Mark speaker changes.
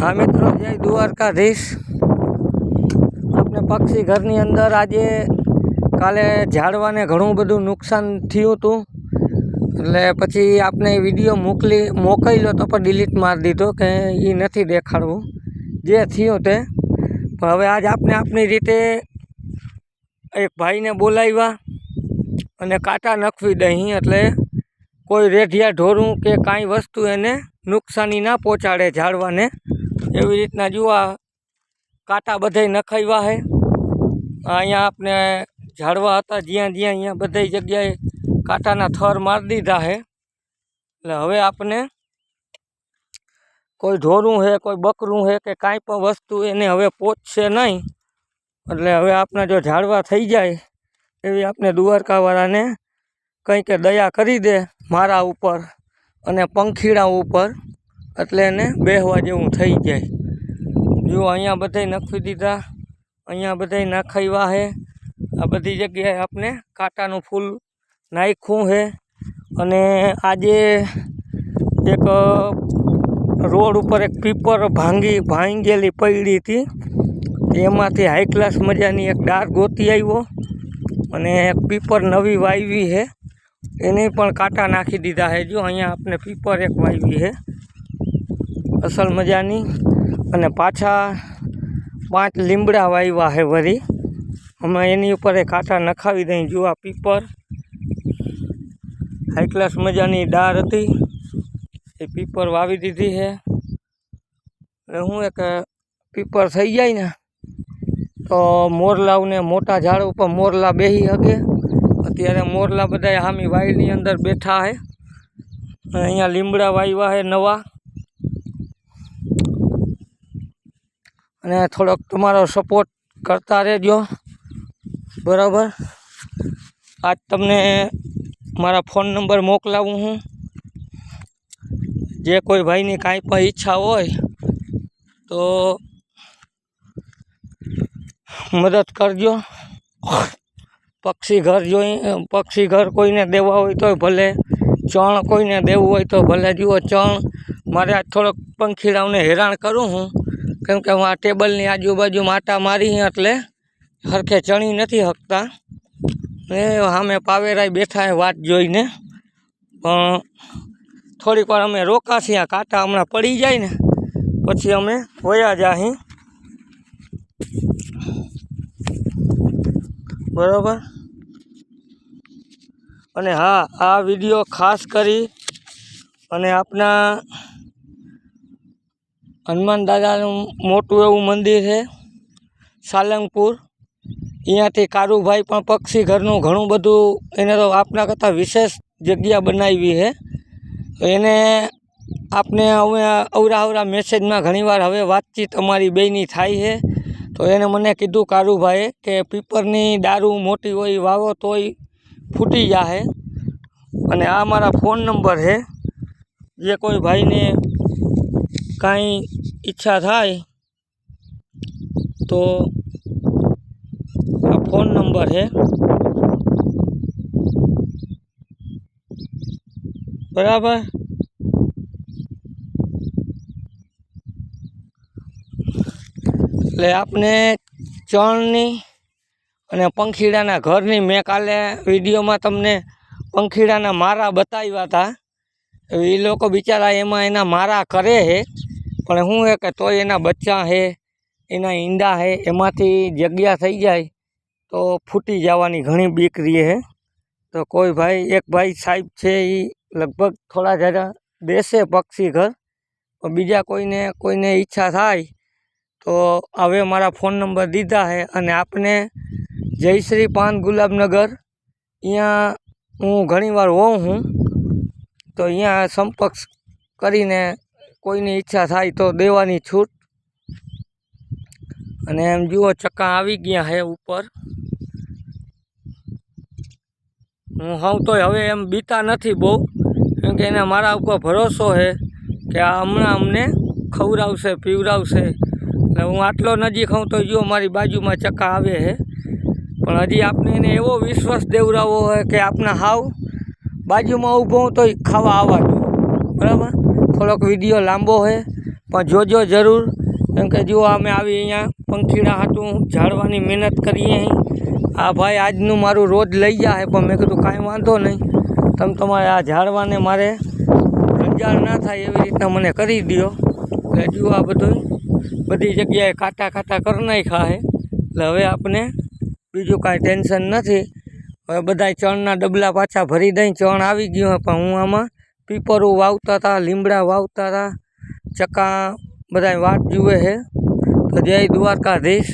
Speaker 1: हाँ मित्रों, जय द्वारकाधीश। अपने पक्षी घरनी अंदर આજે કાલે ઝાડવાને ઘણું બધું નુકસાન થયું હતું, એટલે પછી આપણે વિડીયો મોકલ્યો તો પણ ડિલીટ મારી દીધો કે એ નથી દેખાડવું જે થયું તે. પણ હવે આજ આપણે આપણી રીતે એક ભાઈને બોલાવ્યા અને કાંટા નખવી દહીં, એટલે કોઈ રેઢિયા ઢોરું કે કાંઈ વસ્તુ એને નુકસાની ના પહોંચાડે ઝાડવાને. એવી રીતના જુઓ કાંટા બધાય નખાવ્યા છે. અહીંયા આપણે ઝાડવા હતા જ્યાં અહીંયા બધી જગ્યાએ કાંટાના થર મારી દીધા છે. એટલે હવે આપણે કોઈ ઢોરું છે, કોઈ બકરું છે કે કાંઈ પણ વસ્તુ એને હવે પહોંચશે નહીં. એટલે હવે આપણા જો ઝાડવા થઈ જાય એવી આપણે દ્વારકાવાળાને કંઈ કે દયા કરી દે મારા ઉપર અને પંખીડા ઉપર, એટલે એને બેહવા જેવું થઈ જાય. જો અહીંયા બધાય નખવી દીધા, અહીંયા બધાય નાખાવ્યા છે. આ બધી જગ્યાએ આપણે કાંટાનું ફૂલ નાખ્યું છે. અને આજે એક રોડ ઉપર એક પીપર ભાંગેલી પડી હતી, એમાંથી હાઈ ક્લાસ મજાની એક ડાર ગોતી આવ્યો અને એક પીપર નવી વાવી છે, એને પણ કાંટા નાખી દીધા છે. જો અહીંયા આપણે પીપર એક વાવી છે અસલ મજાની, અને પાછા 5 લીમડા વાવ્યા છે વળી. અમે એની ઉપર કાંટા નખાવી દઈ. જો આ પીપર હાઈ ક્લાસ મજાની ડાર હતી, એ પીપર વાવી દીધી છે. એટલે હું એક પીપર થઈ જાય ને તો મોરલાઓને મોટા ઝાડ ઉપર મોરલા બેસી શકે. અત્યારે મોરલા બધા હામી વાયરની અંદર બેઠા છે. અહીંયા લીમડા વાવ્યા છે નવા. અને થોડોક તમારો સપોર્ટ કરતા રહેજો, બરાબર. આજ તમને મારા ફોન નંબર મોકલાવું હું. જે કોઈ ભાઈની કાંઈ પણ ઈચ્છા હોય તો મદદ કરજો. પક્ષી ઘર કોઈને દેવા હોય તો ભલે, ચણ કોઈને દેવું હોય તો ભલે. જુઓ ચણ મારે આજ થોડોક પંખીડાઓને હેરાન કરું હું, કેમ કે હું આ ટેબલની આજુબાજુ માટા મારી એટલે સરખે ચણી નથી શકતા. એ સામે પાવેરાય બેઠા છે વાટ જોઈને. પણ થોડીક વાર અમે રોકાશી. આ કાંટા હમણાં પડી જાય ને પછી અમે વયા જાહી, બરાબર. અને હા, આ વિડીયો ખાસ કરી અને આપણા હનુમાન દાદાનું મોટું એવું મંદિર છે સાલંગપુર, અહીંયાથી કારુભાઈ પણ પક્ષી ઘરનું ઘણું બધું, એને તો આપણા કરતાં વિશેષ જગ્યા બનાવી છે. એને આપણે હવે અવરા મેસેજમાં ઘણીવાર હવે વાતચીત અમારી બેયની થાય છે. તો એને મને કીધું કારુભાઈએ કે પીપરની દારૂ મોટી હોય વાવો તોય ફૂટી જાય. અને આ મારા ફોન નંબર છે. જે કોઈ ભાઈને કાંઈ ઈચ્છા થાય તો આ ફોન નંબર છે, બરાબર. એટલે આપણે ચણની અને પંખીડાના ઘરની મેં કાલે વિડીયોમાં તમને પંખીડાના મારા બતાવ્યા હતા. એ લોકો બિચારા એમાં એના મારા કરે છે, પણ શું છે કે તોય એના બચ્ચા છે, એના ઈંડા છે, એમાંથી જગ્યા થઈ જાય તો ફૂટી જવાની ઘણી બીક રહે છે. તો કોઈ ભાઈ, એક ભાઈ સાહેબ છે, એ લગભગ થોડા જરા દેશે પક્ષી ઘર. પણ બીજા કોઈને ઈચ્છા થાય તો હવે મારા ફોન નંબર દીધા છે. અને આપને જયશ્રી પાન ગુલાબનગર, અહીંયા હું ઘણીવાર હોઉં છું, તો અહીંયા સંપર્ક કરીને કોઈની ઈચ્છા થાય તો દેવાની છૂટ. અને એમ જુઓ ચક્કા આવી ગયા છે ઉપર. હું હોઉં તોય હવે એમ બીતા નથી બહુ, કેમ કે એને મારા ઉપર ભરોસો છે કે આ હમણાં અમને ખવડાવશે પીવડાવશે. એટલે હું આટલો નજીક હોઉં તો જુઓ મારી બાજુમાં ચક્કા આવે છે. પણ હજી આપણે એને એવો વિશ્વાસ દેવડાવવો હોય કે આપણા હાવ બાજુમાં ઊભો હું તો ખાવા આવવા દો, બરાબર. થોડોક વિડીયો લાંબો છે પણ જોજો જરૂર, કેમ કે જુઓ અમે આવી અહીંયા પંખીડા હાટું ઝાડવાની મહેનત કરીએ અહીં. આ ભાઈ આજનું મારું રોજ લઈ જાય, પણ મેં કીધું કાંઈ વાંધો નહીં, તમે તમારે આ ઝાડવાને મારે રંજાડ ના થાય એવી રીતના મને કરી દો. એટલે જુઓ આ બધું બધી જગ્યાએ કાંટા કરી નાખ્યા છે. એટલે હવે આપણે બીજું કાંઈ ટેન્શન નથી. હવે બધાય ચણના ડબલા પાછા ભરી દઈ. ચણ આવી ગયું, પણ હું આમાં પીપરું વાવતા હતા, લીમડા વાવતા હતા, ચકા બધા વાટ જુએ છે. તો જય દ્વારકાધીશ.